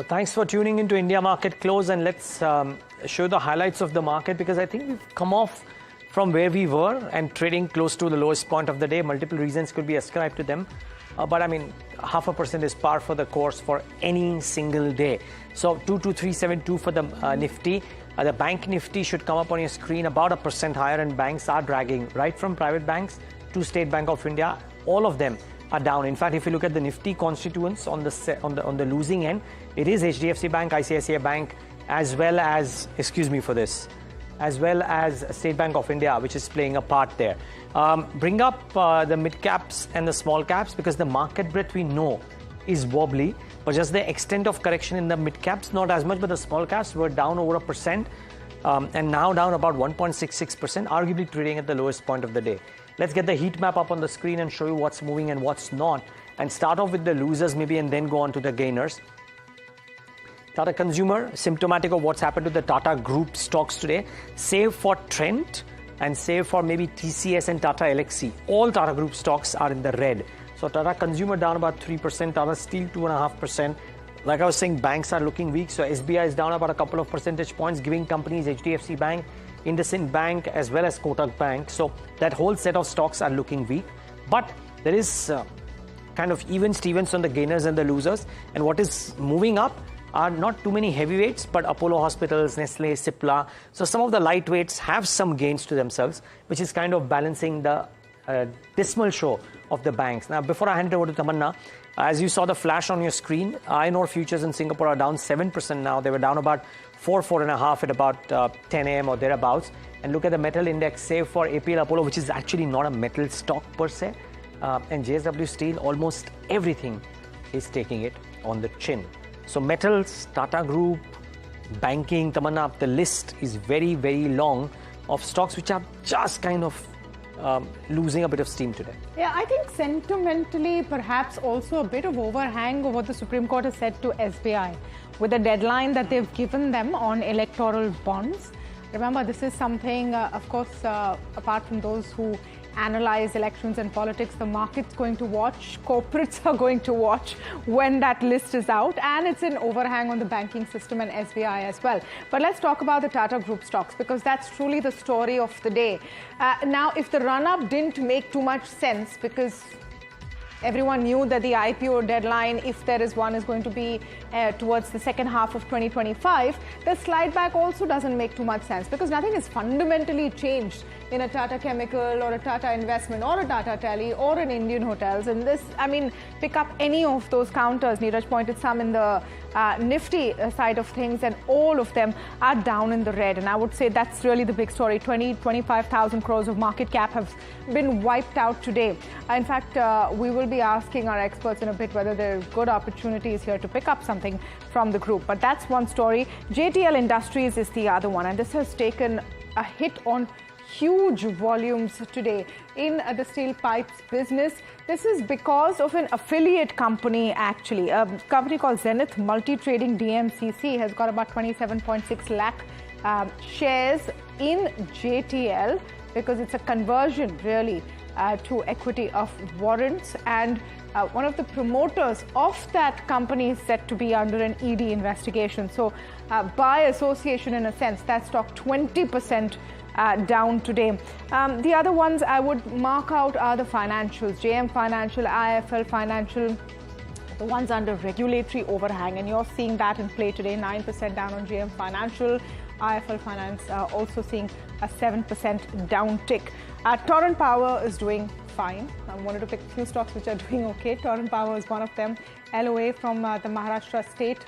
Thanks for tuning into India Market Close, and let's show the highlights of the market, because I think we've come off from where we were and trading close to the lowest point of the day. Multiple reasons could be ascribed to them, but I mean 0.5% is par for the course for any single day. So 22372 for the Nifty. The bank Nifty should come up on your screen about 1% higher, and banks are dragging right from private banks to State Bank of India. All of them are down. In fact, if you look at the Nifty constituents on the losing end, it is HDFC Bank, ICICI Bank, as well as, as well as State Bank of India, which is playing a part there. Bring up the mid caps and the small caps, because the market breadth we know is wobbly, but just the extent of correction in the mid caps, not as much, but the small caps were down over 1%, and now down about 1.66%, arguably trading at the lowest point of the day. Let's get the heat map up on the screen and show you what's moving and what's not, and start off with the losers maybe and then go on to the gainers. Tata Consumer, symptomatic of what's happened to the Tata Group stocks today, save for Trent and save for maybe TCS and Tata Elxsi. All Tata Group stocks are in the red. So Tata Consumer down about 3%, Tata Steel 2.5%. Like I was saying, banks are looking weak. So SBI is down about a couple of percentage points, giving companies HDFC Bank, IndusInd Bank, as well as Kotak Bank. So that whole set of stocks are looking weak. But there is kind of even Stevens on the gainers and the losers. And what is moving up are not too many heavyweights, but Apollo Hospitals, Nestle, Cipla. So some of the lightweights have some gains to themselves, which is kind of balancing the dismal show of the banks. Now, before I hand it over to Tamanna, as you saw the flash on your screen, iron ore futures in Singapore are down 7% now. They were down about 4.5 at about 10 a.m. or thereabouts. And look at the metal index, save for APL Apollo, which is actually not a metal stock per se. And JSW Steel, almost everything is taking it on the chin. So metals, Tata Group, banking, Tamanna, the list is very, very long of stocks which are just kind of losing a bit of steam today. Yeah, I think sentimentally, perhaps also a bit of overhang of what the Supreme Court has said to SBI with the deadline that they've given them on electoral bonds. Remember, this is something, of course, apart from those who analyze elections and politics, the market's going to watch, corporates are going to watch when that list is out, and it's an overhang on the banking system and SBI as well. But let's talk about the Tata Group stocks, because that's truly the story of the day. Now, if the run-up didn't make too much sense, because everyone knew that the IPO deadline, if there is one, is going to be towards the second half of 2025. The slide back also doesn't make too much sense, because nothing is fundamentally changed in a Tata Chemical or a Tata Investment or a Tata Tele or an Indian Hotels. And this, I mean, pick up any of those counters. Niraj pointed some in the Nifty side of things, and all of them are down in the red. And I would say that's really the big story. 25,000 crores of market cap have been wiped out today. In fact, we will be asking our experts in a bit whether there are good opportunities here to pick up something from the group. But that's one story. JTL Industries is the other one, and this has taken a hit on huge volumes today in the steel pipes business. This is because of an affiliate company, actually. A company called Zenith Multi Trading DMCC has got about 27.6 lakh shares in JTL, because it's a conversion really to equity of warrants, and one of the promoters of that company is set to be under an ED investigation. So by association, in a sense, that stock 20% down today. The other ones I would mark out are the financials: JM Financial, IIFL Financial, the ones under regulatory overhang, and you're seeing that in play today. 9% down on JM Financial. IIFL Finance also seeing a 7% down tick. Torrent Power is doing fine. I wanted to pick a few stocks which are doing okay. Torrent Power is one of them. LOA from the Maharashtra State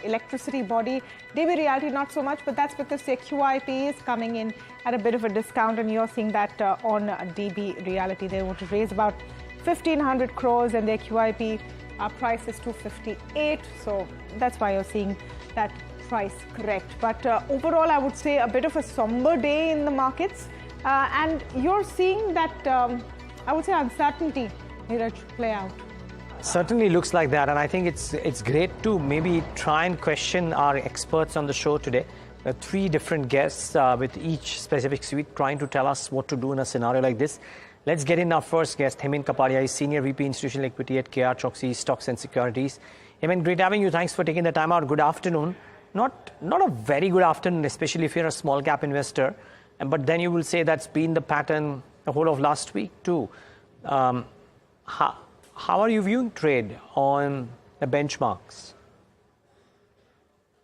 Electricity Body. DB Realty not so much, but that's because their QIP is coming in at a bit of a discount, and you're seeing that on DB Realty. They want to raise about 1,500 crores, and their QIP price is 258. So that's why you're seeing that price correct. But overall, I would say a bit of a somber day in the markets, and you're seeing that I would say uncertainty, Niraj, play out. Certainly looks like that, and I think it's great to maybe try and question our experts on the show today. Three different guests with each specific suite trying to tell us what to do in a scenario like this. Let's get in our first guest. Hemin Kapadia is Senior VP Institutional Equity at KR Choksey Stocks and Securities. Hemant, great having you. Thanks for taking the time out. Good afternoon. Not a very good afternoon, especially if you're a small cap investor. But then you will say that's been the pattern the whole of last week too. How are you viewing trade on the benchmarks?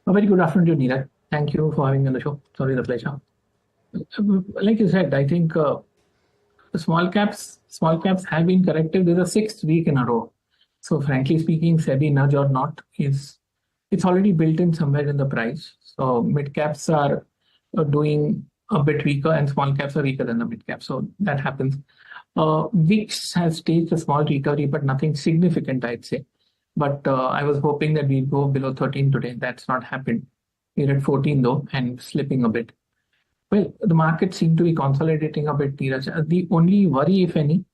A very good afternoon, Niraj. Thank you for having me on the show. Sorry, the pleasure. Like you said, I think the small caps have been corrective. This is the sixth week in a row. So frankly speaking, SEBI nudge or not it's already built in somewhere in the price. So mid caps are doing a bit weaker and small caps are weaker than the mid cap. So that happens. VIX has staged a small recovery, but nothing significant, I'd say. But I was hoping that we'd go below 13 today. That's not happened. We're at 14 though and slipping a bit. Well, the market seemed to be consolidating a bit, Niraj. The only worry, if any,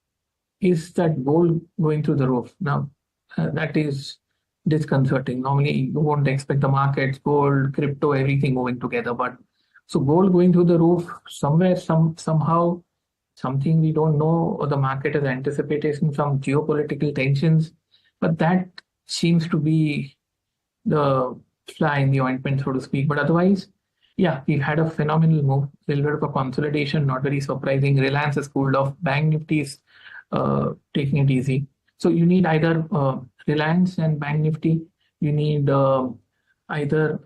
is that gold going through the roof. Now, that is disconcerting. Normally, you won't expect the markets, gold, crypto, everything going together. But so gold going through the roof, somewhere, somehow, something we don't know, or the market is anticipating some geopolitical tensions. But that seems to be the fly in the ointment, so to speak. But otherwise, yeah, we've had a phenomenal move, a little bit of a consolidation, not very surprising. Reliance has cooled off, Bank Nifty is taking it easy. So you need either Reliance and Bank Nifty, you need either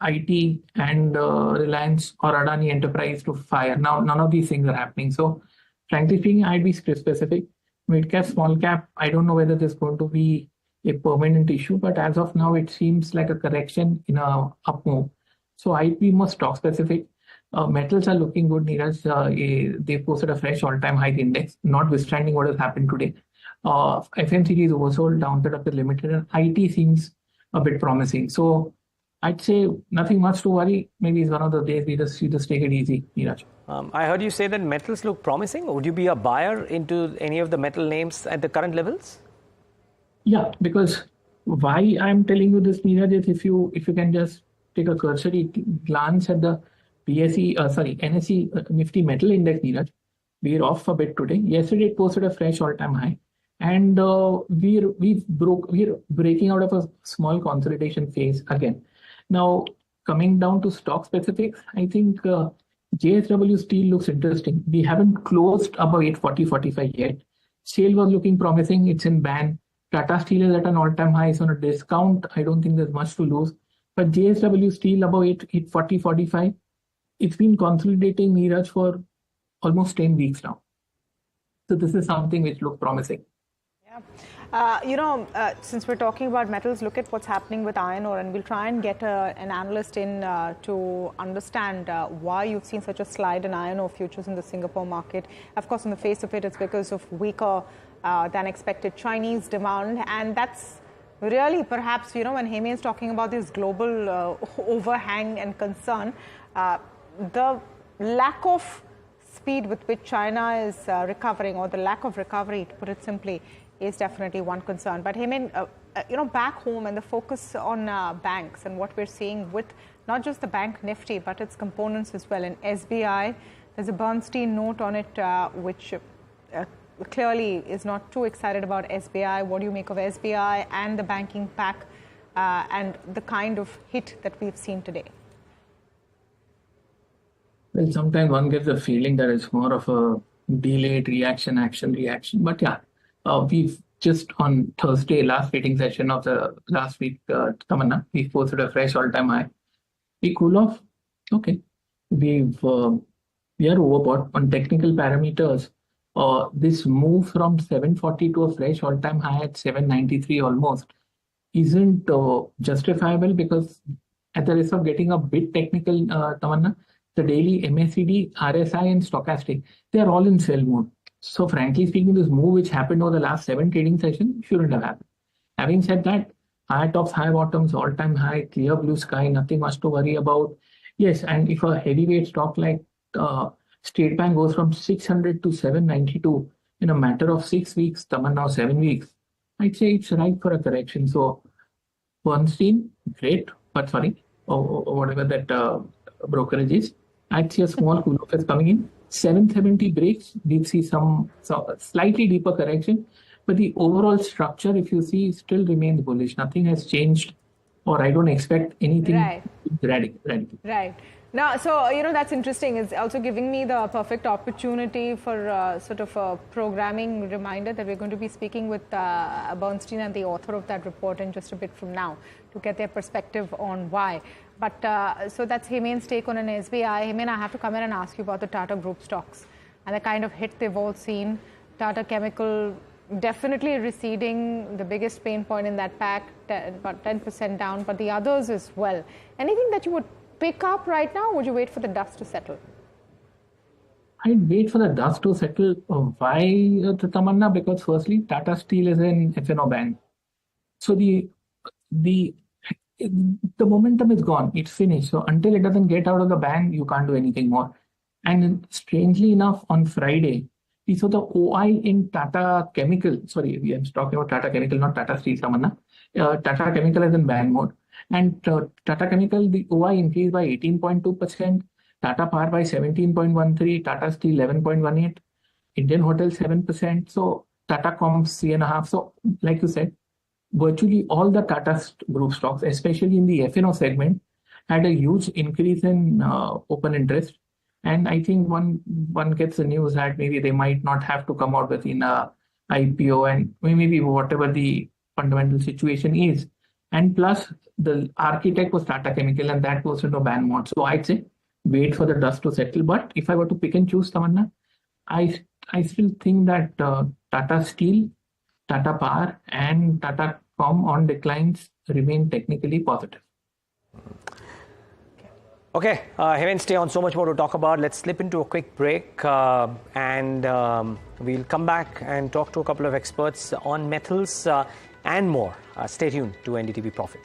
IT and Reliance or Adani Enterprise to fire. Now, none of these things are happening. So frankly speaking, I'd be specific. Mid cap, small cap, I don't know whether there's going to be a permanent issue, but as of now, it seems like a correction in a up move. So I'd be more stock specific. Metals are looking good, Niraj. They posted a fresh all-time high index, notwithstanding what has happened today. FMCG is oversold, downside of the limited, and IT seems a bit promising. So I'd say nothing much to worry. Maybe it's one of the days we just take it easy, Niraj. I heard you say that metals look promising. Would you be a buyer into any of the metal names at the current levels? Yeah, because why I'm telling you this, Niraj, is if you can just take a cursory glance at the NSE Nifty Metal Index, Niraj, we're off a bit today. Yesterday it posted a fresh all-time high, and we're breaking out of a small consolidation phase again. Now coming down to stock specifics, I think JSW Steel looks interesting. We haven't closed above 840.45 yet. Sale was looking promising. It's in ban. Tata Steel is at an all-time high. So on a discount, I don't think there's much to lose. But JSW Steel above 840.45, it's been consolidating, Niraj, for almost 10 weeks now. So this is something which looks promising. Yeah. Since we're talking about metals, look at what's happening with iron ore, and we'll try and get an analyst in to understand why you've seen such a slide in iron ore futures in the Singapore market. Of course, on the face of it, it's because of weaker than expected Chinese demand, and that's really perhaps, when Hemi is talking about this global overhang and concern, the lack of speed with which China is recovering, or the lack of recovery, to put it simply, is definitely one concern. But Hemi, back home and the focus on banks and what we're seeing with not just the bank Nifty, but its components as well. And SBI, there's a Bernstein note on it, which clearly is not too excited about SBI. What do you make of SBI and the banking pack and the kind of hit that we've seen today? Well, sometimes one gets the feeling that it's more of a delayed reaction. But yeah, we've just on Thursday, last trading session of the last week, Tamanna, we posted a fresh all-time high. We cool off. Okay. We are overbought on technical parameters. This move from 740 to a fresh all-time high at 793 almost isn't justifiable, because at the risk of getting a bit technical, Tamanna, the daily MACD, RSI and stochastic, they are all in sell mode. So frankly speaking, this move which happened over the last 7 trading sessions shouldn't have happened. Having said that, high tops, high bottoms, all-time high, clear blue sky, nothing much to worry about. Yes, and if a heavyweight stock like State Bank goes from 600 to 792 in a matter of 6 weeks, Tamanna now 7 weeks, I'd say it's ripe for a correction. So Bernstein, great, but sorry, or whatever that brokerage is, I'd see a small cool off is coming in. 770 breaks, we'll see some slightly deeper correction. But the overall structure, if you see, still remains bullish. Nothing has changed, or I don't expect anything radical. Right. Now, so, that's interesting. It's also giving me the perfect opportunity for sort of a programming reminder that we're going to be speaking with Bernstein and the author of that report in just a bit from now to get their perspective on why. But so that's Hemen's take on an SBI. Hemen, I have to come in and ask you about the Tata Group stocks and the kind of hit they've all seen. Tata Chemical definitely receding, the biggest pain point in that pack, about 10% down, but the others as well. Anything that you would pick up right now, or would you wait for the dust to settle? I'd wait for the dust to settle. Why, Tamanna? Because firstly, Tata Steel is an F&O bank. So the momentum is gone. It's finished. So until it doesn't get out of the bank, you can't do anything more. And strangely enough, on Friday, we saw the OI in Tata Chemical. Sorry, I'm talking about Tata Chemical, not Tata Steel, Tamanna. Tata Chemical is in ban mode. And Tata Chemical, the OI increased by 18.2%, Tata Power by 17.13%, Tata Steel 11.18%, Indian Hotels 7%, so Tata Comms 3.5%. So, like you said, virtually all the Tata Group stocks, especially in the F&O segment, had a huge increase in open interest. And I think one gets the news that maybe they might not have to come out within a IPO, and maybe whatever the fundamental situation is. And plus, the architect was Tata Chemical, and that was into ban mode. So I'd say wait for the dust to settle. But if I were to pick and choose, Tamanna, I still think that Tata Steel, Tata Power, and Tata Com on declines remain technically positive. Okay, Hemen, stay on. So much more to talk about. Let's slip into a quick break and we'll come back and talk to a couple of experts on metals and more. Stay tuned to NDTV Profit.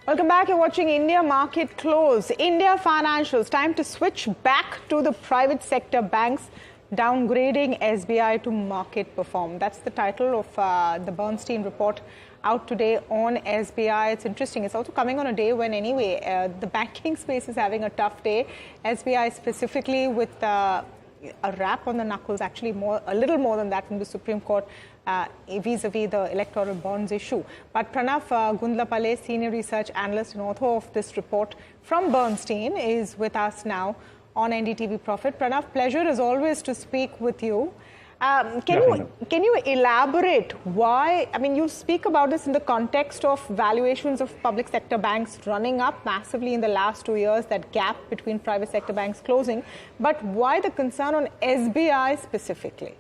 Welcome back. You're watching India Market Close. India Financials. Time to switch back to the private sector banks, downgrading SBI to market perform. That's the title of the Bernstein report out today on SBI. It's interesting. It's also coming on a day when anyway, the banking space is having a tough day. SBI specifically with a rap on the knuckles, actually a little more than that from the Supreme Court vis-a-vis the electoral bonds issue. But Pranav Gundlapalli, senior research analyst and author of this report from Bernstein, is with us now on NDTV Profit. Pranav, pleasure as always to speak with you. Can you elaborate why? I mean, you speak about this in the context of valuations of public sector banks running up massively in the last 2 years, that gap between private sector banks closing. But why the concern on SBI specifically?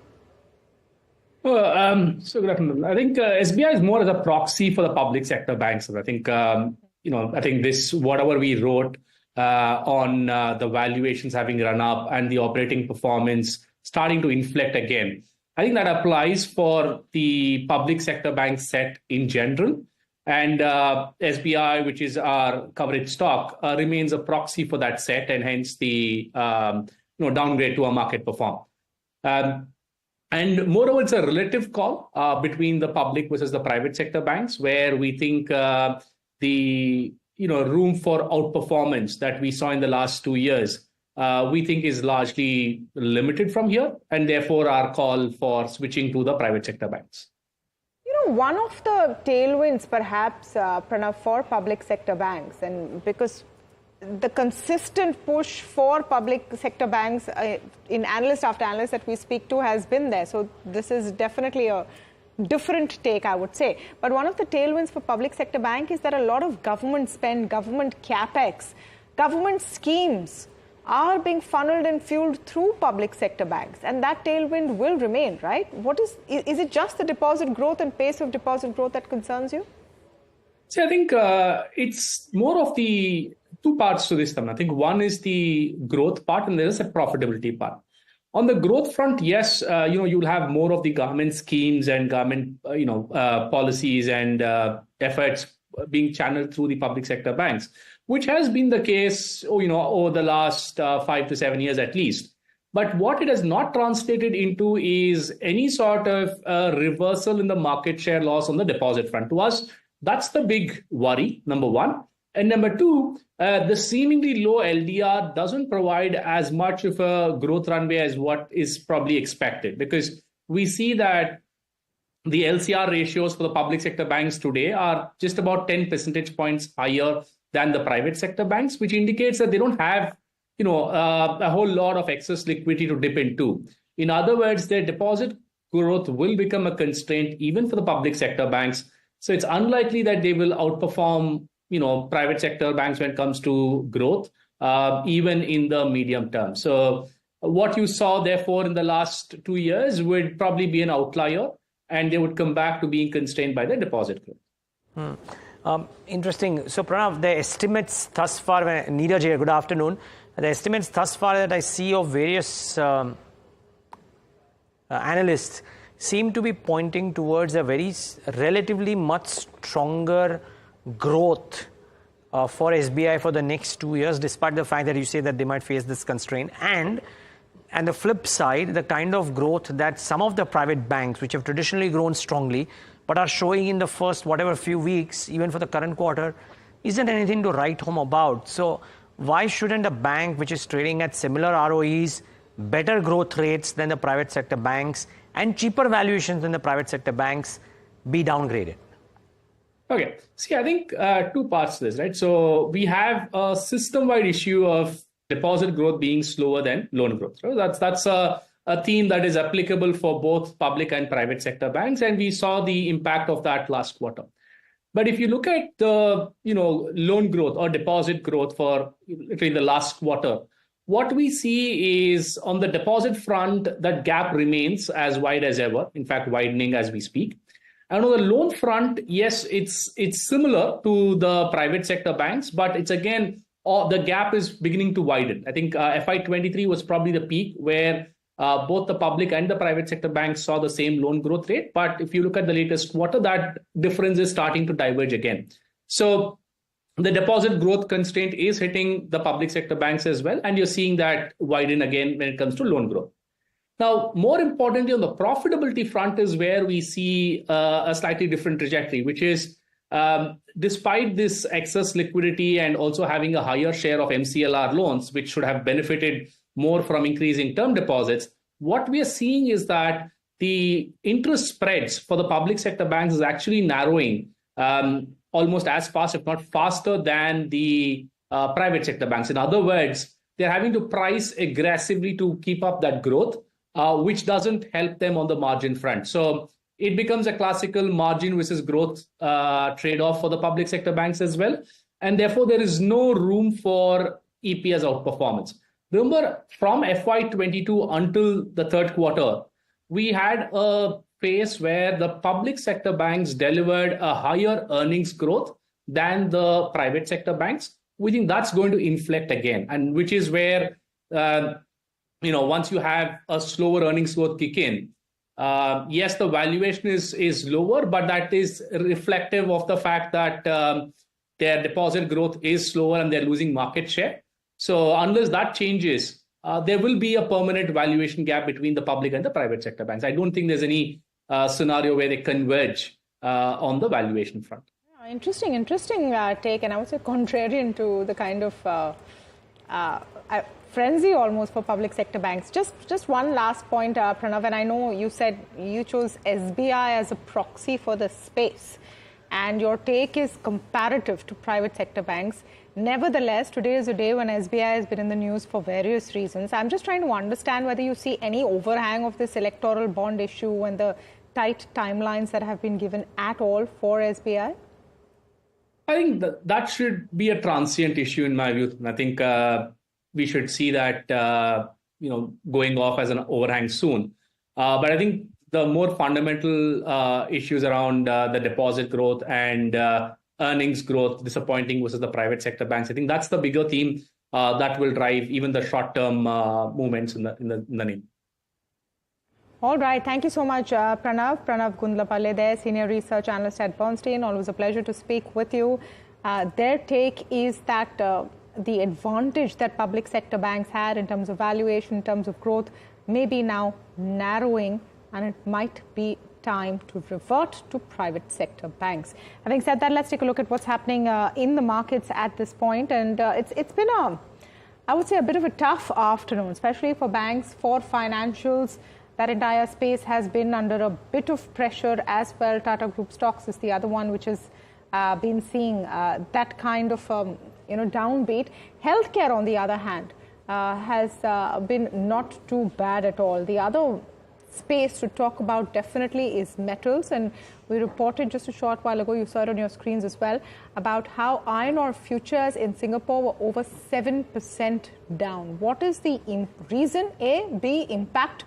Well, so good afternoon. I think SBI is more as a proxy for the public sector banks. I think I think this whatever we wrote on the valuations having run up and the operating performance starting to inflect again. I think that applies for the public sector bank set in general. And SBI, which is our coverage stock, remains a proxy for that set, and hence the downgrade to our market perform. And moreover, it's a relative call between the public versus the private sector banks, where we think the room for outperformance that we saw in the last 2 years we think is largely limited from here, and therefore our call for switching to the private sector banks. One of the tailwinds perhaps, Pranav, for public sector banks, and because the consistent push for public sector banks in analyst after analyst that we speak to has been there. So this is definitely a different take, I would say. But one of the tailwinds for public sector bank is that a lot of government spend, government capex, government schemes are being funneled and fueled through public sector banks, and that tailwind will remain, right? Is it just the deposit growth and pace of deposit growth that concerns you? See, I think it's more of the two parts to this. I think one is the growth part, and there is a profitability part. On the growth front, yes, you'll have more of the government schemes and government, policies and efforts being channeled through the public sector banks, which has been the case, over the last 5 to 7 years at least. But what it has not translated into is any sort of reversal in the market share loss on the deposit front. To us, that's the big worry, number one. And number two, the seemingly low LDR doesn't provide as much of a growth runway as what is probably expected, because we see that the LCR ratios for the public sector banks today are just about 10 percentage points higher than the private sector banks, which indicates that they don't have, a whole lot of excess liquidity to dip into. In other words, their deposit growth will become a constraint even for the public sector banks. So it's unlikely that they will outperform, private sector banks when it comes to growth, even in the medium term. So what you saw, therefore, in the last 2 years would probably be an outlier, and they would come back to being constrained by their deposit growth. Interesting. So, Pranav, the estimates thus far, Niraj here, good afternoon. The estimates thus far that I see of various analysts seem to be pointing towards a relatively much stronger growth for SBI for the next 2 years, despite the fact that you say that they might face this constraint. And the flip side, the kind of growth that some of the private banks, which have traditionally grown strongly, but are showing in the first few weeks, even for the current quarter, isn't anything to write home about. So why shouldn't a bank which is trading at similar ROEs, better growth rates than the private sector banks, and cheaper valuations than the private sector banks be downgraded? Okay. See, I think two parts to this, right? So we have a system-wide issue of deposit growth being slower than loan growth. Right? That's a theme that is applicable for both public and private sector banks, and we saw the impact of that last quarter. But if you look at the loan growth or deposit growth for literally the last quarter, what we see is on the deposit front, that gap remains as wide as ever, in fact, widening as we speak. And on the loan front, yes, it's similar to the private sector banks, but it's again, the gap is beginning to widen. I think FY23 was probably the peak where both the public and the private sector banks saw the same loan growth rate. But if you look at the latest quarter, that difference is starting to diverge again. So the deposit growth constraint is hitting the public sector banks as well. And you're seeing that widen again when it comes to loan growth. Now, more importantly, on the profitability front is where we see a slightly different trajectory, which is despite this excess liquidity and also having a higher share of MCLR loans, which should have benefited more from increasing term deposits, what we are seeing is that the interest spreads for the public sector banks is actually narrowing almost as fast, if not faster, than the private sector banks. In other words, they're having to price aggressively to keep up that growth, which doesn't help them on the margin front. So it becomes a classical margin versus growth trade-off for the public sector banks as well. And therefore, there is no room for EPS outperformance. Remember, from FY22 until the third quarter, we had a phase where the public sector banks delivered a higher earnings growth than the private sector banks. We think that's going to inflect again, and which is where, once you have a slower earnings growth kick in, yes, the valuation is lower, but that is reflective of the fact that their deposit growth is slower and they're losing market share. So unless that changes, there will be a permanent valuation gap between the public and the private sector banks. I don't think there's any scenario where they converge on the valuation front. Interesting take, and I would say contrarian to the kind of frenzy almost for public sector banks. Just one last point, Pranav, and I know you said you chose SBI as a proxy for the space, and your take is comparative to private sector banks. Nevertheless, today is a day when SBI has been in the news for various reasons. I'm just trying to understand whether you see any overhang of this electoral bond issue and the tight timelines that have been given at all for SBI. I think that should be a transient issue in my view. I think we should see that going off as an overhang soon. But I think the more fundamental issues around the deposit growth and earnings growth disappointing versus the private sector banks, I think that's the bigger theme that will drive even the short-term movements in the name. All right. Thank you so much, Pranav. Pranav Gundlapalle there, Senior Research Analyst at Bernstein. Always a pleasure to speak with you. Their take is that the advantage that public sector banks had in terms of valuation, in terms of growth, may be now narrowing, and it might be time to revert to private sector banks. Having said that, let's take a look at what's happening in the markets at this point. And it's been I would say, a bit of a tough afternoon, especially for banks, for financials. That entire space has been under a bit of pressure as well. Tata Group stocks is the other one which has been seeing that kind of downbeat. Healthcare, on the other hand, has been not too bad at all. The other space to talk about definitely is metals, and we reported just a short while ago, you saw it on your screens as well, about how iron ore futures in Singapore were over 7% down. What is the reason? A, B, impact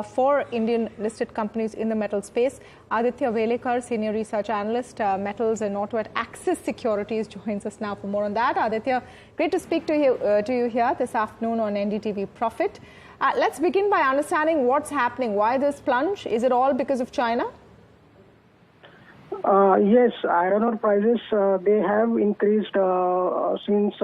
for Indian listed companies in the metal space? Aditya Velekar, Senior Research Analyst, Metals and Auto at Axis Securities, joins us now for more on that. Aditya, great to speak to you here this afternoon on NDTV Profit. Let's begin by understanding what's happening. Why this plunge? Is it all because of China? Yes, iron ore prices, they have increased since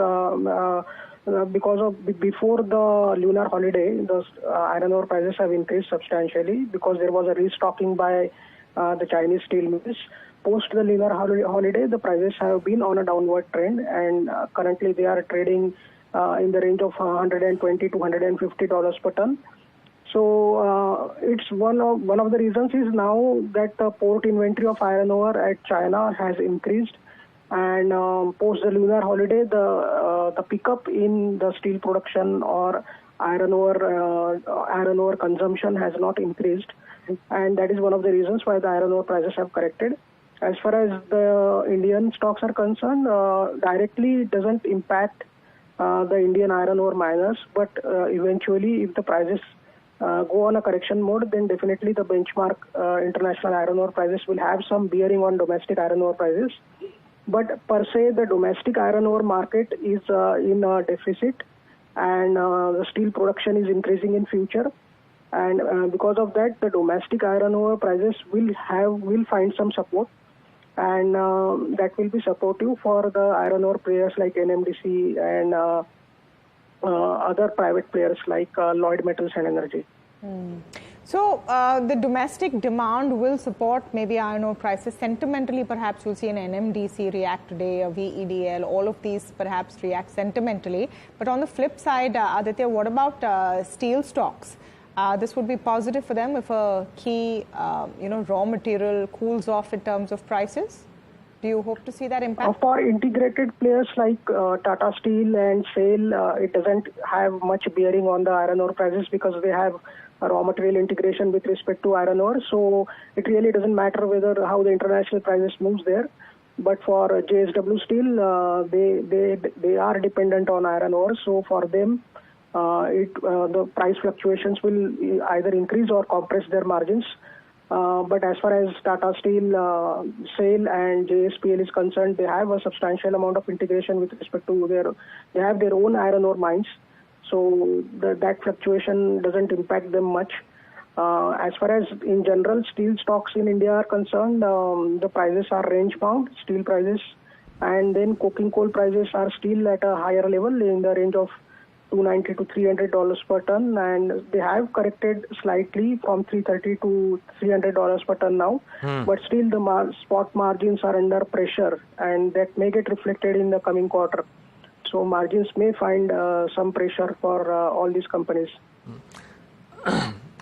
because of before the lunar holiday. The iron ore prices have increased substantially because there was a restocking by the Chinese steel mills. Post the lunar holiday, the prices have been on a downward trend, and currently they are trading in the range of $120 to $150 per ton. So it's one of the reasons is now that the port inventory of iron ore at China has increased, and post the lunar holiday, the pickup in the steel production or iron ore consumption has not increased, and that is one of the reasons why the iron ore prices have corrected. As far as the Indian stocks are concerned, directly it doesn't impact the Indian iron ore miners, but eventually if the prices go on a correction mode, then definitely the benchmark international iron ore prices will have some bearing on domestic iron ore prices. But per se, the domestic iron ore market is in a deficit, and the steel production is increasing in future. And because of that, the domestic iron ore prices will find some support, and that will be supportive for the iron ore players like NMDC and other private players like Lloyd Metals and Energy. So the domestic demand will support maybe iron ore prices. Sentimentally, perhaps you'll see an NMDC react today, a VEDL, all of these perhaps react sentimentally. But on the flip side, Aditya, what about steel stocks? This would be positive for them if a key, raw material cools off in terms of prices. Do you hope to see that impact? For integrated players like Tata Steel and SAIL, it doesn't have much bearing on the iron ore prices because they have a raw material integration with respect to iron ore. So it really doesn't matter how the international prices moves there. But for JSW Steel, they are dependent on iron ore. So for them, the price fluctuations will either increase or compress their margins. But as far as Tata Steel, SAIL and JSPL is concerned, they have a substantial amount of integration with respect to they have their own iron ore mines. So that fluctuation doesn't impact them much. As far as in general steel stocks in India are concerned, the prices are range bound, steel prices, and then coking coal prices are still at a higher level in the range of $290 to $300 per ton, and they have corrected slightly from $330 to $300 per ton now. But still the spot margins are under pressure, and that may get reflected in the coming quarter. So margins may find some pressure for all these companies.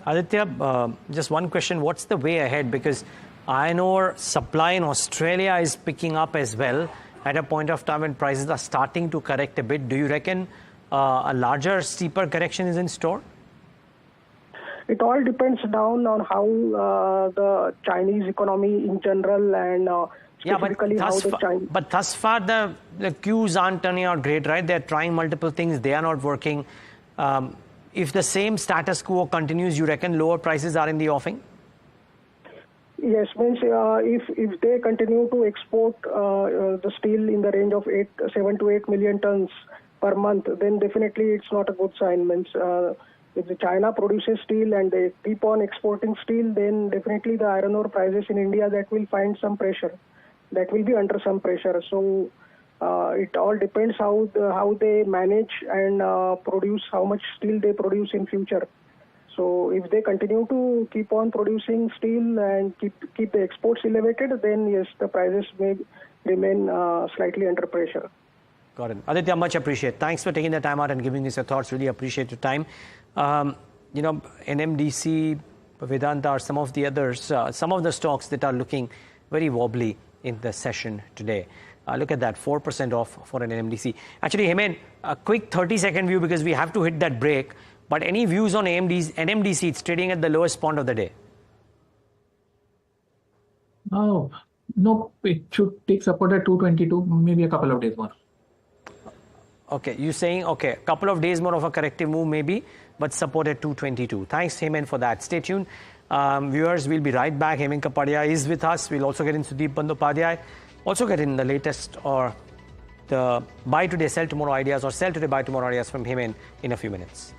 Aditya, just one question. What's the way ahead? Because iron ore supply in Australia is picking up as well at a point of time when prices are starting to correct a bit. Do you reckon a larger, steeper correction is in store? It all depends down on how the Chinese economy in general and specifically how the Chinese... But thus far, the cues aren't turning out great, right? They're trying multiple things. They are not working. If the same status quo continues, you reckon lower prices are in the offing? Yes, means if they continue to export the steel in the range of 7 to 8 million tons per month, then definitely it's not a good sign. Means if the China produces steel and they keep on exporting steel, then definitely the iron ore prices in India that will find some pressure. That will be under some pressure. So it all depends how they manage and produce, how much steel they produce in future. So if they continue to keep on producing steel and keep the exports elevated, then yes, the prices may remain slightly under pressure. Got it. Aditya, much appreciate. Thanks for taking the time out and giving us your thoughts. Really appreciate your time. NMDC, Vedanta, or some of the others, some of the stocks that are looking very wobbly in the session today. Look at that, 4% off for an NMDC. Actually, Hemant, a quick 30-second view because we have to hit that break. But any views on NMDC? It's trading at the lowest point of the day. Oh, no, it should take support at 222, maybe a couple of days more. Okay, you're saying, okay, a couple of days more of a corrective move maybe, but support at 222. Thanks, Hemant, for that. Stay tuned. Viewers, we'll be right back. Hemant Kapadia is with us. We'll also get in Sudeep Bandopadhyay. Also get in the latest or the buy today, sell tomorrow ideas, or sell today, buy tomorrow ideas from Hemant in a few minutes.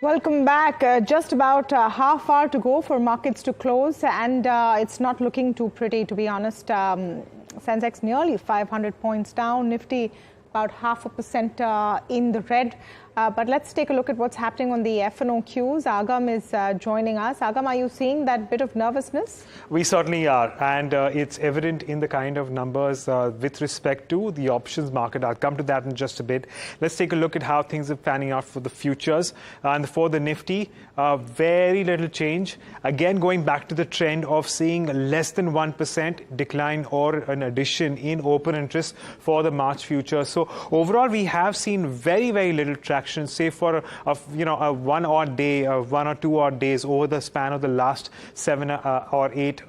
Welcome back. Just about half hour to go for markets to close, and it's not looking too pretty, to be honest. Sensex nearly 500 points down, Nifty about 0.5% in the red. But let's take a look at what's happening on the F&O queues. Agam is joining us. Agam, are you seeing that bit of nervousness? We certainly are, and it's evident in the kind of numbers with respect to the options market. I'll come to that in just a bit. Let's take a look at how things are panning out for the futures. And for the Nifty, very little change. Again, going back to the trend of seeing less than 1% decline or an addition in open interest for the March futures. So overall, we have seen very, very little traction, say for a 1 odd day, 1 or 2 odd days over the span of the last 7 or 8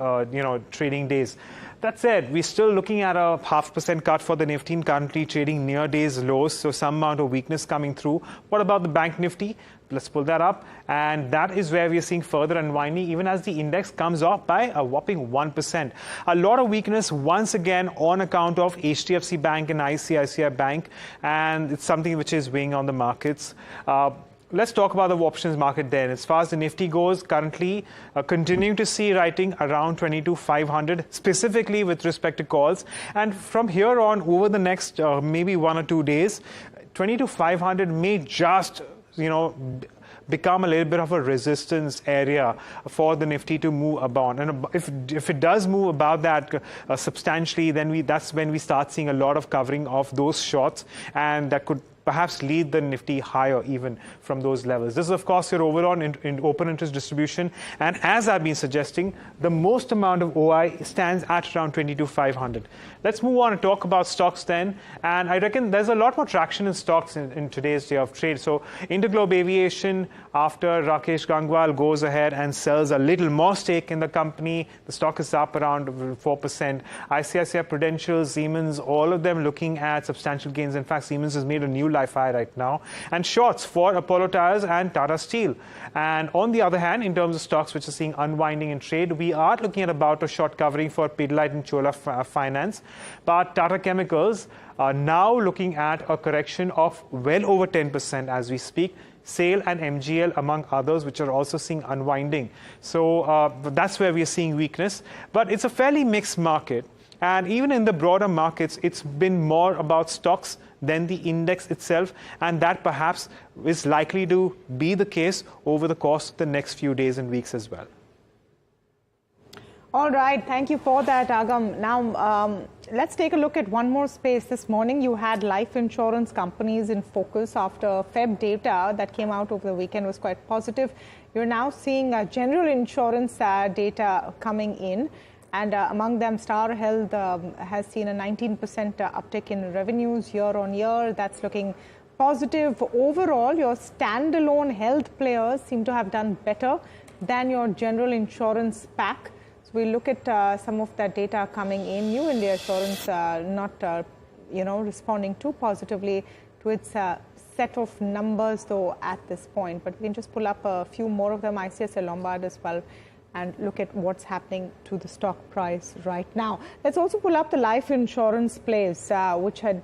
trading days. That said, we're still looking at a 0.5% cut for the Nifty, currently trading near day's lows, so some amount of weakness coming through. What about the Bank Nifty? Let's pull that up, and that is where we are seeing further unwinding, even as the index comes off by a whopping 1%. A lot of weakness once again on account of HDFC Bank and ICICI Bank, and it's something which is weighing on the markets. Let's talk about the options market then. As far as the Nifty goes, currently continuing to see writing around 22,500, specifically with respect to calls. And from here on, over the next maybe 1 or 2 days, 22,500 may just, become a little bit of a resistance area for the Nifty to move about. And if it does move about that substantially, then that's when we start seeing a lot of covering of those shorts, and that could perhaps lead the Nifty higher even from those levels. This is, of course, your overall in open interest distribution. And as I've been suggesting, the most amount of OI stands at around 22,500. Let's move on and talk about stocks then. And I reckon there's a lot more traction in stocks in today's day of trade. So Interglobe Aviation, after Rakesh Gangwal goes ahead and sells a little more stake in the company, the stock is up around 4%. ICICI Prudential, Siemens, all of them looking at substantial gains. In fact, Siemens has made a new life high right now. And shorts for Apollo Tyres and Tata Steel. And on the other hand, in terms of stocks which are seeing unwinding in trade, we are looking at about a short covering for Pidilite and Chola Finance. But Tata Chemicals are now looking at a correction of well over 10% as we speak. SAIL and MGL among others, which are also seeing unwinding. So that's where we are seeing weakness. But it's a fairly mixed market. And even in the broader markets, it's been more about stocks than the index itself. And that perhaps is likely to be the case over the course of the next few days and weeks as well. All right. Thank you for that, Agam. Now, let's take a look at one more space. This morning, you had life insurance companies in focus after Feb data that came out over the weekend was quite positive. You're now seeing general insurance data coming in. And among them, Star Health has seen a 19% uptick in revenues year on year. That's looking positive. Overall, your standalone health players seem to have done better than your general insurance pack. So we look at some of that data coming in. New India Assurance not responding too positively to its set of numbers though at this point. But we can just pull up a few more of them. ICICI Lombard as well, and look at what's happening to the stock price right now. Let's also pull up the life insurance plays, which had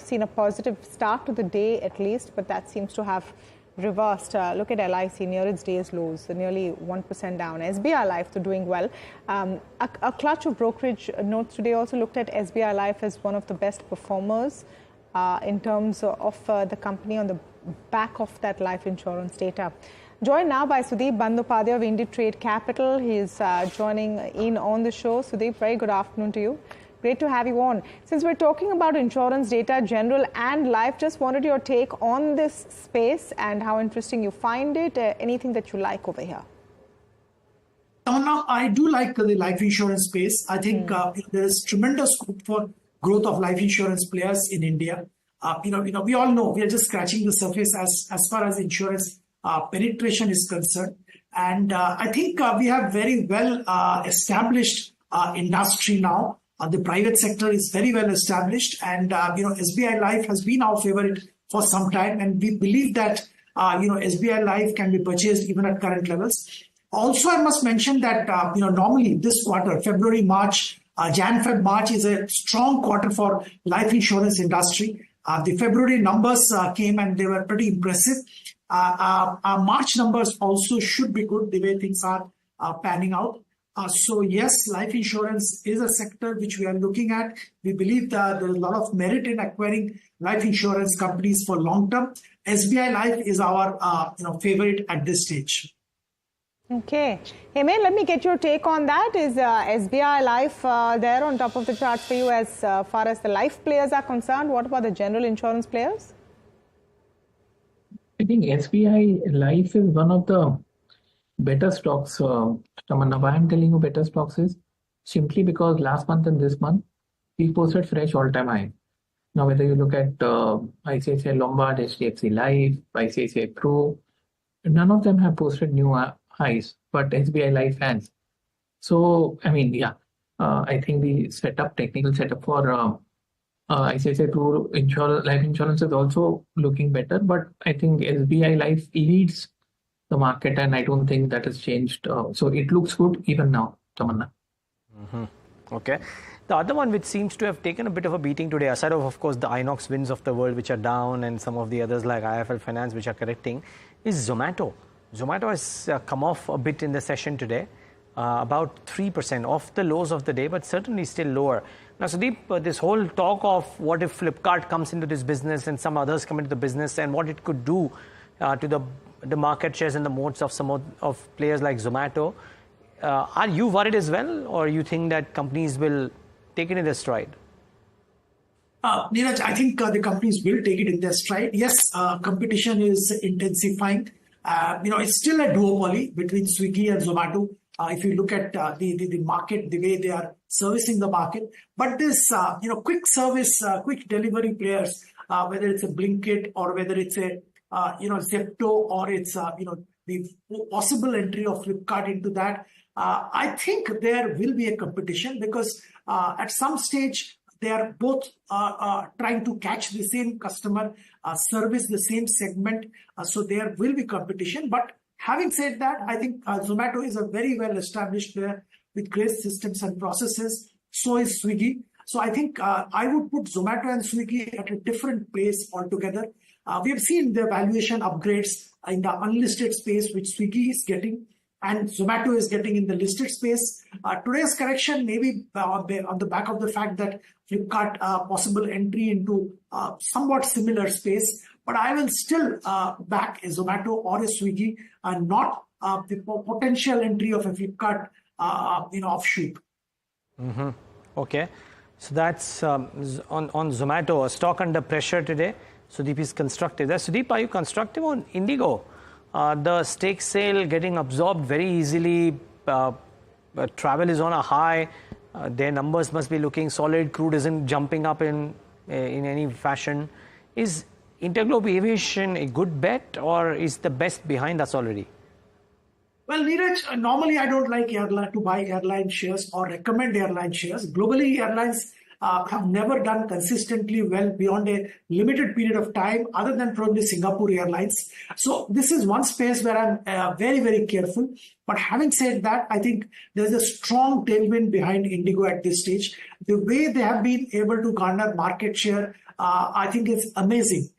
seen a positive start to the day at least, but that seems to have reversed. Look at LIC near its day's lows, nearly 1% down. SBI Life doing well. A clutch of brokerage notes today also looked at SBI Life as one of the best performers in terms of the company on the back of that life insurance data. Joined now by Sudeep Bandopadhyay of IndiTrade Capital. He's joining in on the show. Sudeep, very good afternoon to you. Great to have you on. Since we're talking about insurance data, general and life, just wanted your take on this space and how interesting you find it. Anything that you like over here? Tamanna, I do like the life insurance space. I think there is tremendous scope for growth of life insurance players in India. We all know we are just scratching the surface as far as insurance penetration is concerned. And I think we have very well established industry now. The private sector is very well established, and SBI Life has been our favorite for some time, and we believe that SBI Life can be purchased even at current levels. Also, I must mention that normally this quarter, February, March, Jan, March is a strong quarter for life insurance industry. The February numbers came and they were pretty impressive. March numbers also should be good the way things are panning out. So yes, life insurance is a sector which we are looking at. We believe that there is a lot of merit in acquiring life insurance companies for long term. SBI Life is our favorite at this stage. Okay. Hemant, let me get your take on that. Is SBI Life there on top of the charts for you as far as the life players are concerned? What about the general insurance players? I think SBI Life is one of the better stocks. Tamanna, why I'm telling you better stocks is simply because last month and this month, we posted fresh all-time high. Now, whether you look at ICICI Lombard, HDFC Life, ICICI Crore, none of them have posted new highs, but SBI Life has. So, I mean, yeah, I think the technical setup for ICICI Crore life insurance is also looking better, but I think SBI Life leads the market, and I don't think that has changed. So it looks good even now, Tamanna. Okay. The other one which seems to have taken a bit of a beating today, aside of course, the Inox Winds of the world, which are down, and some of the others like IIFL Finance, which are correcting, is Zomato. Zomato has come off a bit in the session today, about 3% off the lows of the day, but certainly still lower. Now, Sudeep, this whole talk of what if Flipkart comes into this business and some others come into the business and what it could do to the market shares and the moats of some of players like Zomato, are you worried as well, or you think that companies will take it in their stride? Niraj, I think the companies will take it in their stride. Yes, competition is intensifying. It's still a duopoly between Swiggy and Zomato. If you look at the market, the way they are servicing the market, but this quick service, quick delivery players, whether it's a Blinkit or whether it's a Zepto or it's the possible entry of Flipkart into that, I think there will be a competition because at some stage they are both trying to catch the same customer, service the same segment, so there will be competition. But having said that, I think Zomato is a very well established player with great systems and processes. So is Swiggy. So I think I would put Zomato and Swiggy at a different place altogether. We have seen the valuation upgrades in the unlisted space, which Swiggy is getting and Zomato is getting in the listed space. Today's correction may be on the back of the fact that Flipkart possible entry into somewhat similar space, but I will still back a Zomato or a Swiggy and not the potential entry of a Flipkart offshoot. Okay, so that's on Zomato, a stock under pressure today. Sudeep is constructive. Sudeep, are you constructive on Indigo? The stake sale getting absorbed very easily. Travel is on a high. Their numbers must be looking solid. Crude isn't jumping up in any fashion. Is Interglobe Aviation a good bet, or is the best behind us already? Well, Niraj, normally I don't like to buy airline shares or recommend airline shares. Globally, airlines have never done consistently well beyond a limited period of time, other than probably Singapore Airlines. So this is one space where I'm very, very careful. But having said that, I think there's a strong tailwind behind Indigo at this stage. The way they have been able to garner market share, I think is amazing.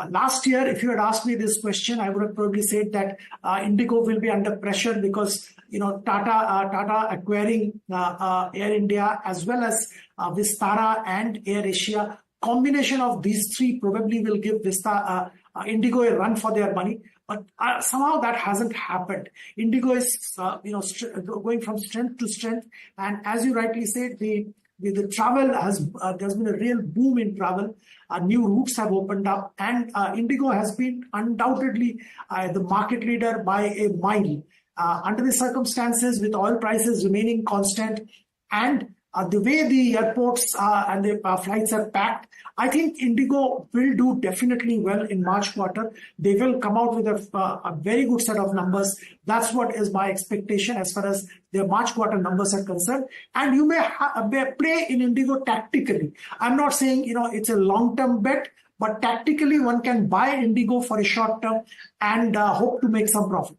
Last year, if you had asked me this question, I would have probably said that Indigo will be under pressure because Tata acquiring Air India as well as Vistara and Air Asia. Combination of these three probably will give Indigo a run for their money. But somehow that hasn't happened. Indigo is going from strength to strength, and as you rightly said, the travel there's been a real boom in travel. New routes have opened up, and Indigo has been undoubtedly the market leader by a mile. Under the circumstances, with oil prices remaining constant and the way the airports and the flights are packed, I think Indigo will do definitely well in March quarter. They will come out with a very good set of numbers. That's what is my expectation as far as their March quarter numbers are concerned. And you may play in Indigo tactically. I'm not saying it's a long-term bet, but tactically one can buy Indigo for a short term and hope to make some profit.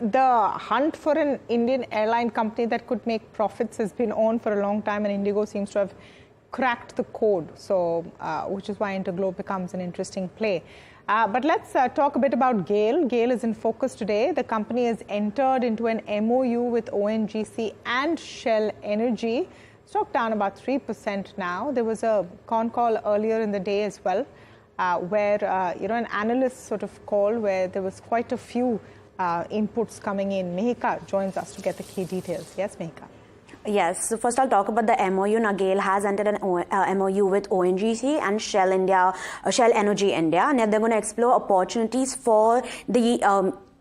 The hunt for an Indian airline company that could make profits has been on for a long time, and Indigo seems to have cracked the code. So, which is why Interglobe becomes an interesting play. But let's talk a bit about GAIL. GAIL is in focus today. The company has entered into an MOU with ONGC and Shell Energy. Stock down about 3% now. There was a con call earlier in the day as well, where an analyst sort of call where there was quite a few inputs coming in. Mehika joins us to get the key details. Yes, Mehika. Yes, so first I'll talk about the MOU. Now, GAIL has entered an MOU with ONGC and Shell Energy India. And they're going to explore opportunities for the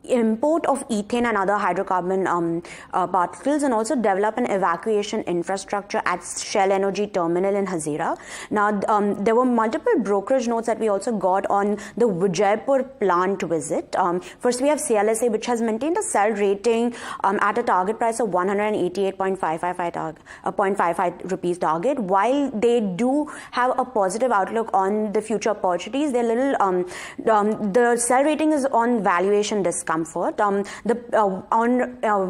import of ethane and other hydrocarbon particles, and also develop an evacuation infrastructure at Shell Energy Terminal in Hazira. Now, there were multiple brokerage notes that we also got on the Vijaypur plant visit. First, we have CLSA, which has maintained a sell rating at a target price of 188.55 rupees target. While they do have a positive outlook on the future opportunities, they're little the sell rating is on valuation discomfort. On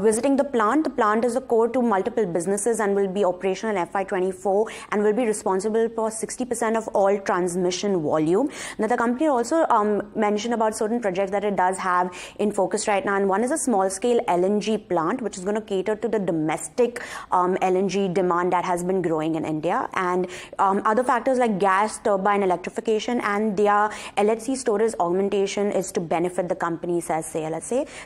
visiting the plant is a core to multiple businesses and will be operational in FY24 and will be responsible for 60% of all transmission volume. Now, the company also mentioned about certain projects that it does have in focus right now, and one is a small-scale LNG plant, which is going to cater to the domestic LNG demand that has been growing in India, and other factors like gas turbine electrification and their LHC storage augmentation is to benefit the company, says CLSA.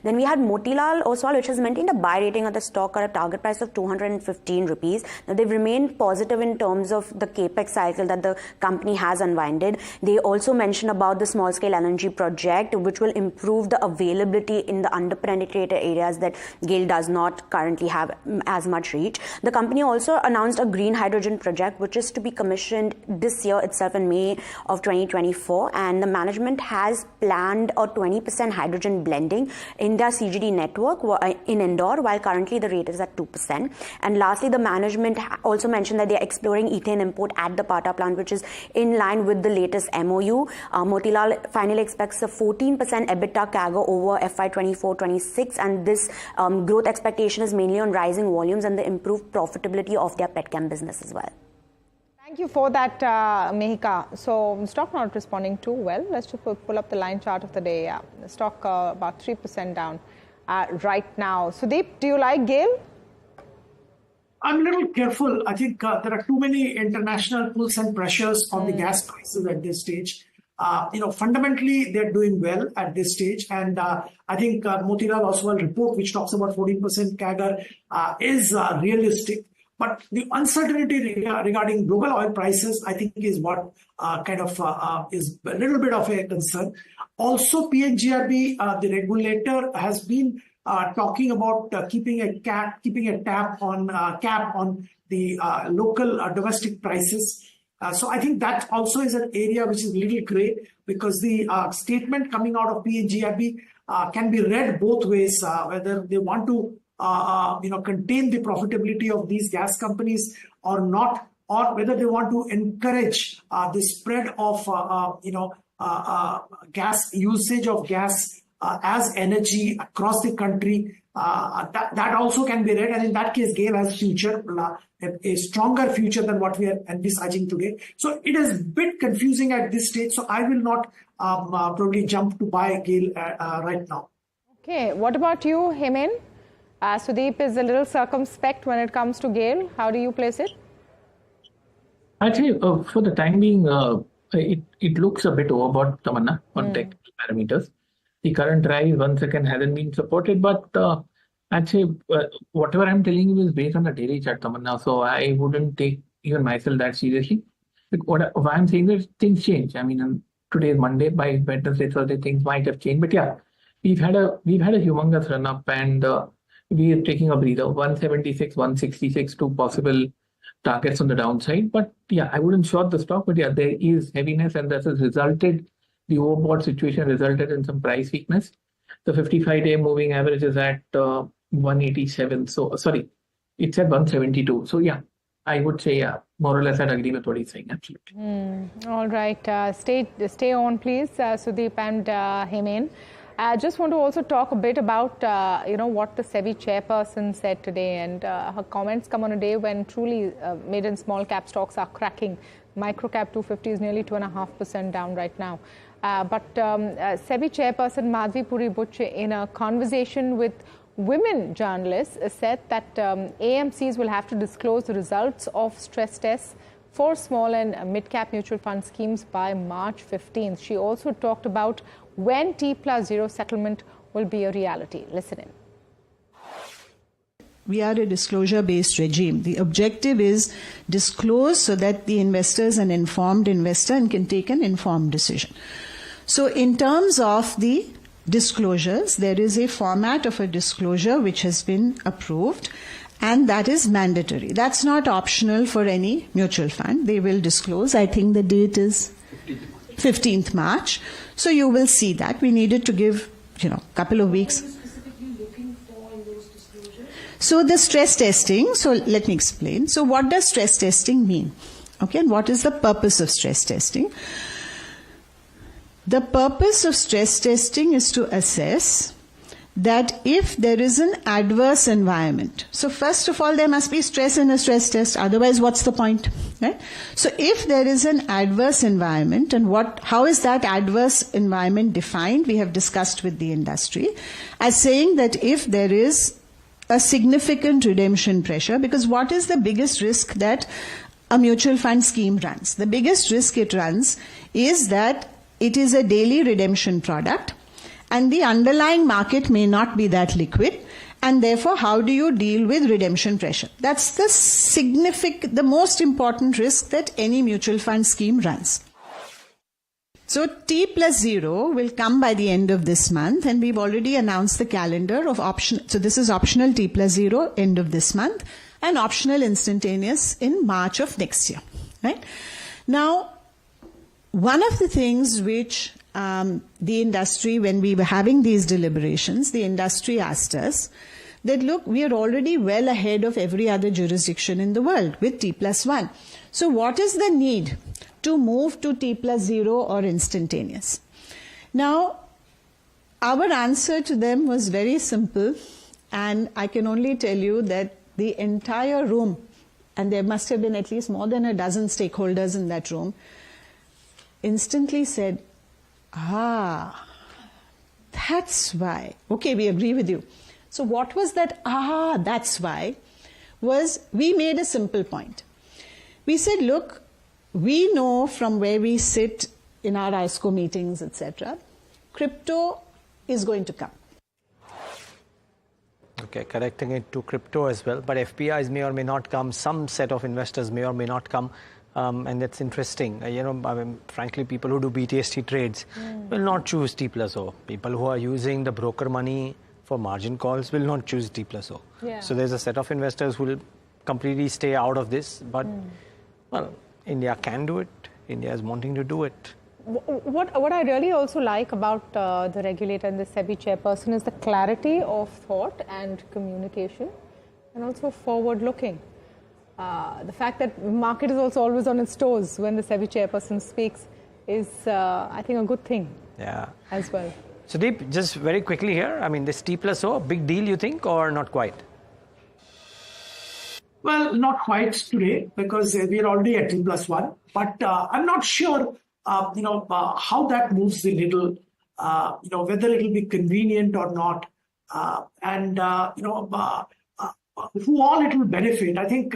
Then we had Motilal Oswal, which has maintained a buy rating of the stock at a target price of 215 rupees. Now, they've remained positive in terms of the capex cycle that the company has unwinded. They also mentioned about the small scale LNG project, which will improve the availability in the underpenetrated areas that GAIL does not currently have as much reach. The company also announced a green hydrogen project, which is to be commissioned this year itself in May of 2024. And the management has planned a 20% hydrogen blending in their CGD network in Indore, while currently the rate is at 2%. And lastly, the management also mentioned that they are exploring ethane import at the Tata plant, which is in line with the latest MOU. Motilal finally expects a 14% EBITDA CAGR over FY24-26, and this growth expectation is mainly on rising volumes and the improved profitability of their petchem business as well. Thank you for that, Mehika. So, stock not responding too well. Let's just pull up the line chart of the day. The stock about 3% down right now. Sudeep, do you like GAIL? I'm a little careful. I think there are too many international pulls and pressures on the gas prices at this stage. Fundamentally, they're doing well at this stage. And I think Motilal Oswal report, which talks about 14% CAGR, is realistic. But the uncertainty regarding global oil prices, I think, is what is a little bit of a concern. Also, PNGRB, the regulator, has been talking about keeping a cap on the local domestic prices. So I think that also is an area which is a little gray, because the statement coming out of PNGRB can be read both ways, whether they want to contain the profitability of these gas companies or not, or whether they want to encourage the spread of gas usage of gas as energy across the country. That also can be read, and in that case, GAIL has a stronger future than what we are envisaging today. So it is a bit confusing at this stage. So I will not probably jump to buy GAIL right now. Okay, what about you, Hemen? Sudeep is a little circumspect when it comes to GAIL. How do you place it? Actually, for the time being, it looks a bit overbought, Tamanna, on technical parameters. The current rise once again hasn't been supported, but actually, whatever I'm telling you is based on the daily chart, Tamanna. So I wouldn't take even myself that seriously. What I'm saying is things change. I mean, today is Monday. By Wednesday, Thursday, things might have changed. But yeah, we've had a humongous run up, and we are taking a breather. 176, 166, two possible targets on the downside. But yeah, I wouldn't short the stock. But yeah, there is heaviness, and that has resulted. The overbought situation resulted in some price weakness. The 55-day moving average is at 187. So, sorry, it's at 172. So, yeah, I would say, yeah, more or less I'd agree with what he's saying. Absolutely. All right. Stay on, please, Sudeep and Hemen. I just want to also talk a bit about, what the SEBI chairperson said today. And her comments come on a day when truly mid and small cap stocks are cracking. Microcap 250 is nearly 2.5% down right now. But SEBI chairperson Madhvi Puri Butch, in a conversation with women journalists, said that AMCs will have to disclose the results of stress tests for small and mid-cap mutual fund schemes by March 15th. She also talked about when T+0 settlement will be a reality. Listen in. We are a disclosure-based regime. The objective is disclose so that the investor is an informed investor and can take an informed decision. So in terms of the disclosures, there is a format of a disclosure which has been approved, and that is mandatory. That's not optional for any mutual fund. They will disclose. I think the date is 15th March. So you will see that. We needed to give, a couple of weeks. What are you specifically looking for in those disclosures? So the stress testing, so let me explain. So what does stress testing mean? Okay, and what is the purpose of stress testing? The purpose of stress testing is to assess that if there is an adverse environment, so first of all, there must be stress in a stress test, otherwise what's the point, right? So if there is an adverse environment, and how is that adverse environment defined? We have discussed with the industry as saying that if there is a significant redemption pressure, because what is the biggest risk that a mutual fund scheme runs? The biggest risk it runs is that it is a daily redemption product, and the underlying market may not be that liquid, and therefore how do you deal with redemption pressure? That's the most important risk that any mutual fund scheme runs. So T+0 will come by the end of this month, and we've already announced the calendar of option. So this is optional T+0 end of this month, and optional instantaneous in March of next year, right? Now, one of the things which the industry, when we were having these deliberations, the industry asked us that, look, we are already well ahead of every other jurisdiction in the world with T+1. So what is the need to move to T+0 or instantaneous? Now, our answer to them was very simple, and I can only tell you that the entire room, and there must have been at least more than a dozen stakeholders in that room, instantly said, that's why. Okay, we agree with you. So what was that, that's why, was we made a simple point. We said, look, we know from where we sit in our ISCO meetings, etc., crypto is going to come. Okay, correcting it to crypto as well, but FPIs may or may not come, some set of investors may or may not come. And that's interesting. Frankly, people who do BTST trades will not choose T+0. People who are using the broker money for margin calls will not choose T+0. Yeah. So there's a set of investors who will completely stay out of this. But, well, India can do it. India is wanting to do it. What I really also like about the regulator and the SEBI chairperson is the clarity of thought and communication, and also forward-looking. The fact that the market is also always on its toes when the SEBI chairperson speaks is, I think, a good thing as well. So, Deep, just very quickly here, I mean, this T+0, big deal, you think, or not quite? Well, not quite today, because we are already at T+1. But I'm not sure, how that moves the needle, whether it will be convenient or not, who all it will benefit. I think,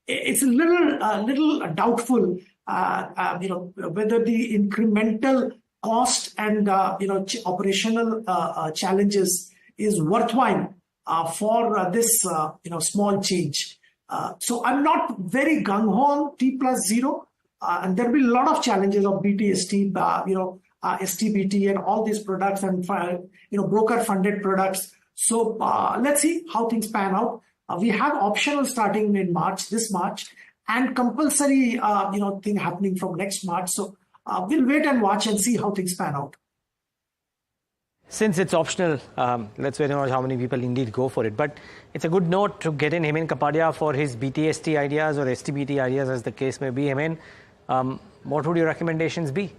it's a little doubtful, whether the incremental cost and, operational challenges is worthwhile for this, small change. So I'm not very gung-ho on T+0, and there will be a lot of challenges of BTST, STBT and all these products and, broker-funded products. So let's see how things pan out. We have optional starting in this March, and compulsory, thing happening from next March. So we'll wait and watch and see how things pan out. Since it's optional, let's wait and watch how many people indeed go for it. But it's a good note to get in Hemen Kapadia for his BTST ideas or STBT ideas, as the case may be. Hemen, what would your recommendations be?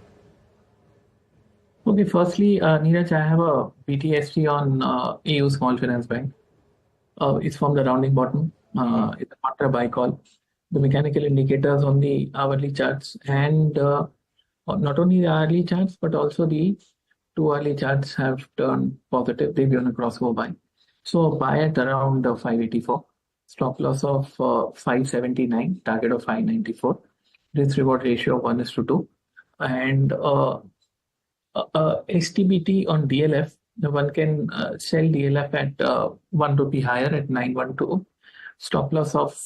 Okay, firstly, Niraj, I have a BTST on AU Small Finance Bank. It's from the rounding bottom. It's after a buy call. The mechanical indicators on the hourly charts and not only the hourly charts, but also the 2 hourly charts have turned positive. They've given a crossover buy. So buy at around 584, stop loss of 579, target of 594, risk reward ratio of 1:2, and STBT on DLF. One can sell DLF at 1 rupee higher at 912, stop loss of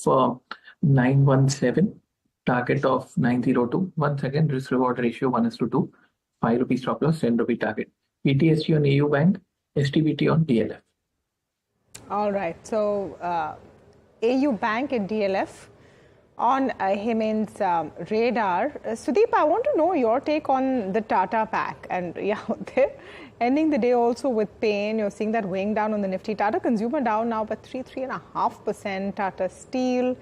917, target of 902. Once again, risk reward ratio 1:2, 5 rupee stop loss, 10 rupee target. PTSG on AU Bank, STBT on DLF. All right. So AU Bank and DLF on Hemen's radar. Sudeep, I want to know your take on the Tata pack. And yeah, they're ending the day also with pain. You're seeing that weighing down on the Nifty. Tata Consumer down now by 3.5%. Tata Steel.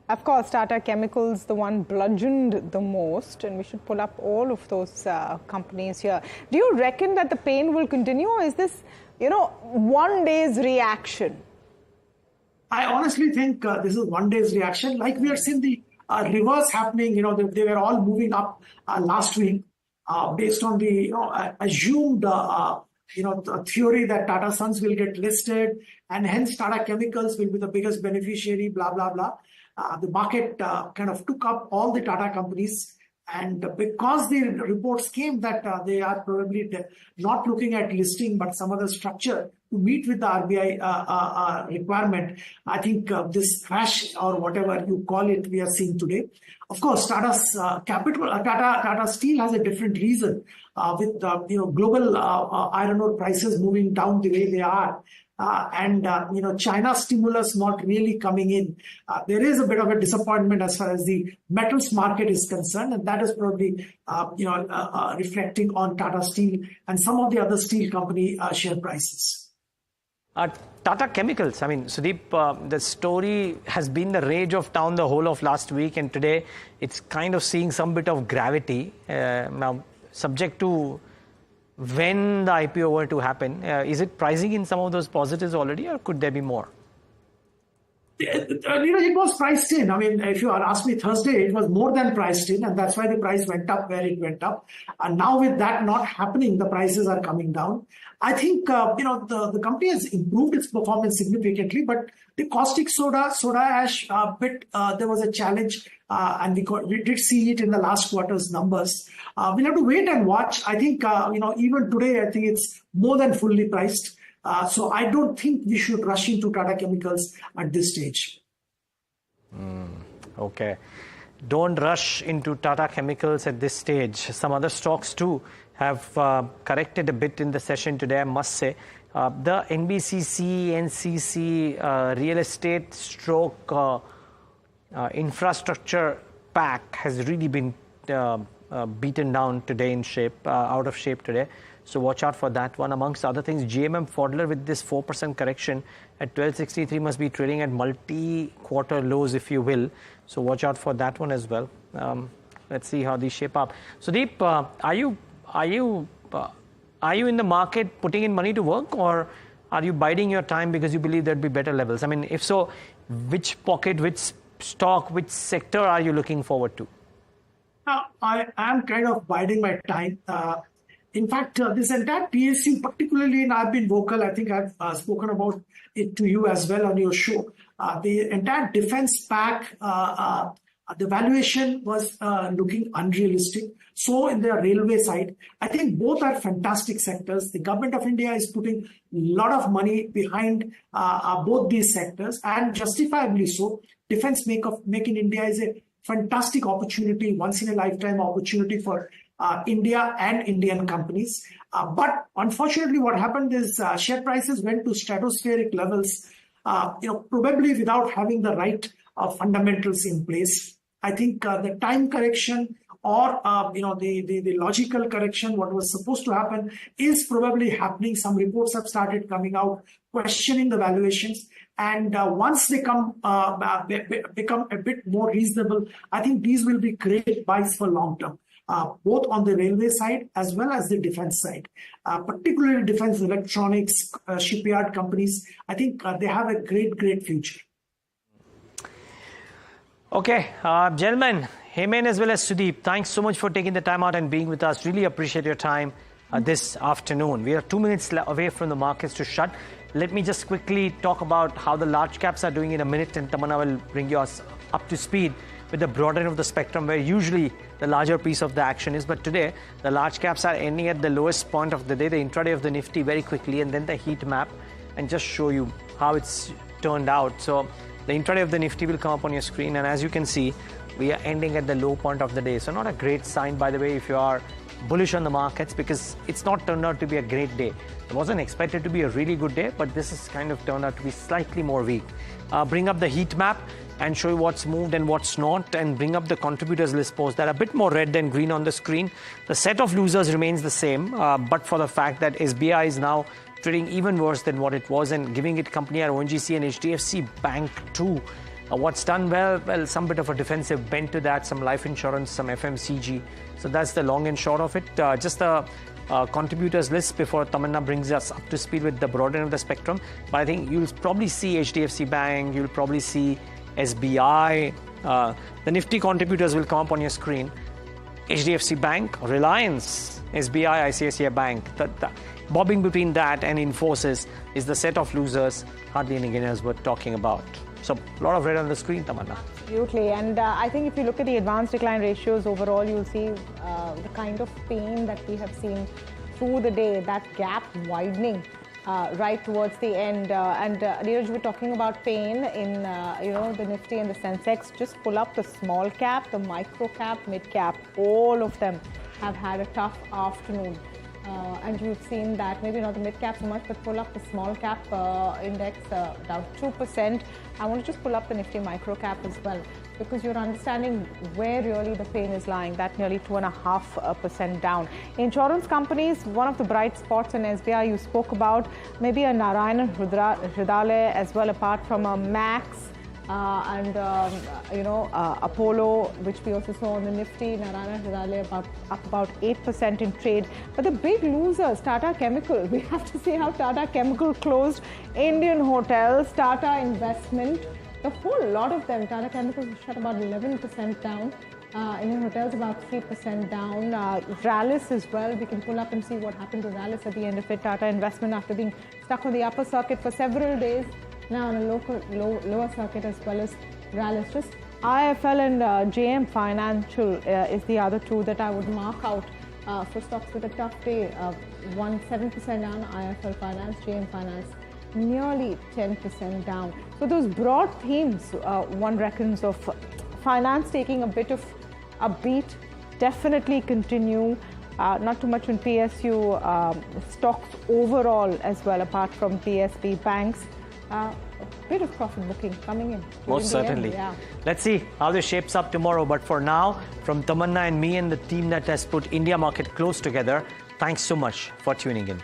Of course, Tata Chemicals, the one bludgeoned the most. And we should pull up all of those companies here. Do you reckon that the pain will continue, or is this, one day's reaction? I honestly think this is one day's reaction. Like we have seen the reverse happening, they were all moving up last week based on the assumed theory that Tata Sons will get listed and hence Tata Chemicals will be the biggest beneficiary, blah, blah, blah. The market kind of took up all the Tata companies. And because the reports came that they are probably not looking at listing, but some other structure to meet with the RBI requirement, I think this crash or whatever you call it, we are seeing today. Of course, Tata's Tata Steel has a different reason with global iron ore prices moving down the way they are. China stimulus not really coming in. There is a bit of a disappointment as far as the metals market is concerned, and that is probably reflecting on Tata Steel and some of the other steel company share prices. Tata Chemicals, I mean, Sudeep, the story has been the rage of town the whole of last week, and today it's kind of seeing some bit of gravity. Now, subject to when the IPO were to happen, is it pricing in some of those positives already, or could there be more? It was priced in. I mean, if you asked me Thursday, it was more than priced in, and that's why the price went up where it went up. And now with that not happening, the prices are coming down. I think, the company has improved its performance significantly, but the caustic soda ash bit, there was a challenge, and we did see it in the last quarter's numbers. We'll have to wait and watch. I think, even today, I think it's more than fully priced. So I don't think we should rush into Tata Chemicals at this stage. Okay. Don't rush into Tata Chemicals at this stage. Some other stocks too have corrected a bit in the session today, I must say. The NBCC real estate stroke infrastructure pack has really been beaten down today in shape, out of shape today. So watch out for that one. Amongst other things, GMM Pfaudler with this 4% correction at 1263 must be trading at multi-quarter lows, if you will. So watch out for that one as well. Let's see how these shape up. Sudeep, are you in the market putting in money to work, or are you biding your time because you believe there'd be better levels? I mean, if so, which pocket, which stock, which sector are you looking forward to? I am kind of biding my time. In fact, this entire PSU, particularly, and I've been vocal, I think I've spoken about it to you as well on your show. The entire defense pack, the valuation was looking unrealistic. So in the railway side, I think both are fantastic sectors. The government of India is putting a lot of money behind both these sectors, and justifiably so. Defense Make in India is a fantastic opportunity, once in a lifetime opportunity for India and Indian companies. But unfortunately, what happened is share prices went to stratospheric levels, probably without having the right fundamentals in place. I think the time correction or the logical correction, what was supposed to happen, is probably happening. Some reports have started coming out questioning the valuations, and once they become a bit more reasonable, I think these will be great buys for long term. Both on the railway side as well as the defense side, particularly defense electronics, shipyard companies. I think they have a great future. Okay, gentlemen, Heyman as well as Sudeep, thanks so much for taking the time out and being with us. Really appreciate your time this afternoon. We are 2 minutes away from the markets to shut. Let me just quickly talk about how the large caps are doing in a minute, and Tamanna will bring you up to speed with the broader end of the spectrum, where usually the larger piece of the action is. But today, the large caps are ending at the lowest point of the day, the intraday of the Nifty very quickly, and then the heat map, and just show you how it's turned out. So the intraday of the Nifty will come up on your screen, and as you can see, we are ending at the low point of the day. So not a great sign, by the way, if you are bullish on the markets, because it's not turned out to be a great day. It wasn't expected to be a really good day, but this is kind of turned out to be slightly more weak. Bring up the heat map and show you what's moved and what's not, and bring up the contributors list posts that are a bit more red than green on the screen. The set of losers remains the same, but for the fact that SBI is now trading even worse than what it was, and giving it company at ONGC and HDFC Bank too. What's done well? Well, some bit of a defensive bent to that, some life insurance, some FMCG. So that's the long and short of it. Just the contributors list before Tamanna brings us up to speed with the broader end of the spectrum. But I think you'll probably see HDFC Bank, you'll probably see SBI. The Nifty contributors will come up on your screen. HDFC Bank, Reliance, SBI, ICICI Bank. Bobbing between that and Infosys is the set of losers hardly any gainers worth talking about. So a lot of red on the screen, Tamanna. Absolutely, and I think if you look at the advanced decline ratios overall, you'll see the kind of pain that we have seen through the day, that gap widening right towards the end. And Niraj, we're talking about pain in the Nifty and the Sensex. Just pull up the small cap, the micro cap, mid cap. All of them have had a tough afternoon. And you've seen that, maybe not the mid cap so much, but pull up the small cap index down 2%. I want to just pull up the Nifty micro cap as well, because you're understanding where really the pain is lying, that nearly 2.5% down. Insurance companies, one of the bright spots in SBI you spoke about, maybe a Narayana Hrudayalaya as well, apart from a Max. Apollo, which we also saw on the Nifty. Narayana Hrudayalaya up about 8% in trade. But the big losers, Tata Chemical. We have to see how Tata Chemical closed. Indian Hotels, Tata Investment, the whole lot of them. Tata Chemical shut about 11% down. Indian Hotels about 3% down. Rallis as well. We can pull up and see what happened to Rallis at the end of it. Tata Investment, after being stuck on the upper circuit for several days, now on a lower circuit, as well as Rallis. Just IFL and JM Financial is the other two that I would mark out for stocks with a tough day. 7% down, IFL Finance, JM Finance nearly 10% down. So those broad themes, one reckons, of finance taking a bit of a beat, definitely continue. Not too much in PSU stocks overall as well, apart from PSB banks. A bit of profit booking coming in. Most certainly. Yeah. Let's see how this shapes up tomorrow. But for now, from Tamanna and me and the team that has put India market close together, thanks so much for tuning in.